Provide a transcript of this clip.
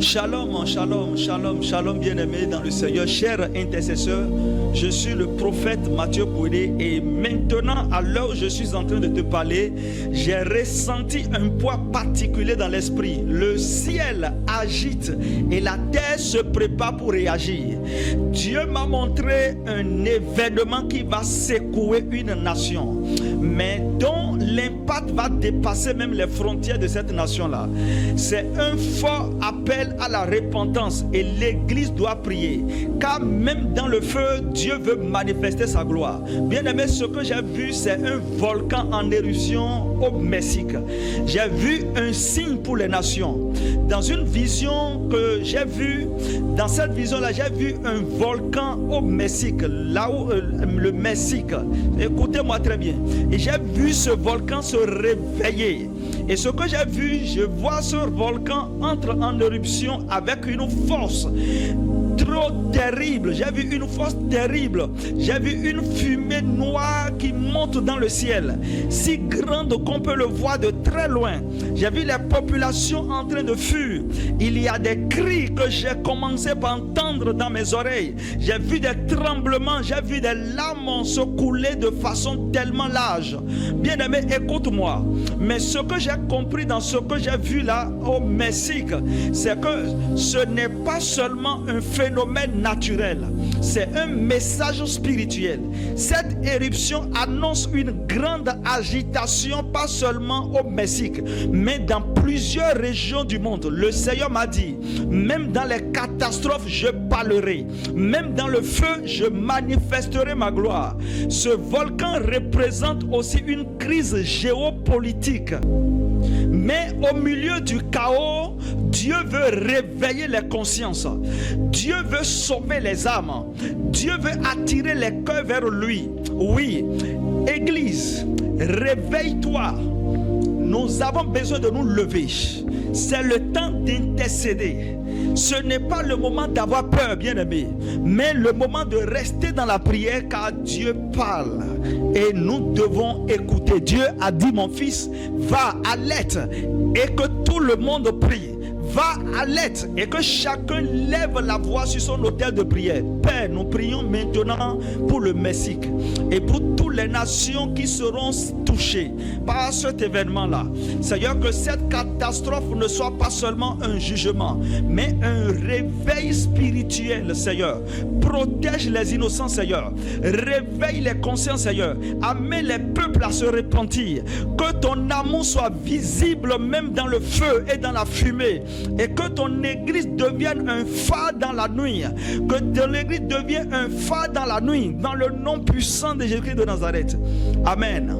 Shalom, shalom, shalom, shalom, bien-aimés dans le Seigneur, chers intercesseurs. Je suis le prophète Mathieu Pouillet et maintenant, à l'heure où je suis en train de te parler, j'ai ressenti un poids particulier dans l'esprit. Le ciel agite et la terre se prépare pour réagir. Dieu m'a montré un événement qui va secouer une nation, mais dont l'impact va dépasser même les frontières de cette nation-là. C'est un fort appel à la repentance et l'Église doit prier, car même dans le feu, Dieu veut manifester sa gloire. Bien aimé, ce que j'ai vu, c'est un volcan en éruption au Mexique. J'ai vu un signe pour les nations. Dans une vision que j'ai vue, dans cette vision-là, j'ai vu un volcan au Mexique, là où le Mexique, écoutez-moi très bien, et j'ai vu ce volcan se réveiller. Et ce que j'ai vu, je vois ce volcan entre en éruption avec une force trop terrible. J'ai vu une force terrible. J'ai vu une fumée noire qui monte dans le ciel, si grande qu'on peut le voir de très loin. J'ai vu les populations en train de fuir. Il y a des cris que j'ai commencé par entendre dans mes oreilles. J'ai vu des tremblements, j'ai vu des larmes se couler de façon tellement large. Bien aimé, écoute-moi. Mais ce que j'ai compris dans ce que j'ai vu là au Mexique, c'est que ce n'est pas seulement un phénomène naturel, c'est un message spirituel. Cette éruption annonce une grande agitation, pas seulement au Mexique, mais dans plusieurs régions du monde. Le Seigneur m'a dit, même dans les catastrophes, je parlerai. Même dans le feu, je manifesterai ma gloire. Ce volcan représente aussi une crise géopolitique. Mais au milieu du chaos, Dieu veut réveiller les consciences. Dieu veut sauver les âmes. Dieu veut attirer les cœurs vers lui. Oui, Église, réveille-toi. Nous avons besoin de nous lever. C'est le temps d'intercéder. Ce n'est pas le moment d'avoir peur, bien-aimé, mais le moment de rester dans la prière, car Dieu parle et nous devons écouter. Dieu a dit, mon fils, va à l'aide et que tout le monde prie. Va à l'aide et que chacun lève la voix sur son autel de prière. Père, nous prions maintenant pour le Mexique et pour toutes les nations qui seront touchées par cet événement-là. Seigneur, que cette catastrophe ne soit pas seulement un jugement, mais un réveil spirituel, Seigneur. Protège les innocents, Seigneur. Réveille les conscients, Seigneur. Amène les peuples à se repentir. Que ton amour soit visible même dans le feu et dans la fumée. Et que ton église devienne un phare dans la nuit. Que ton église devienne un phare dans la nuit. Dans le nom puissant de Jésus-Christ de Nazareth. Amen.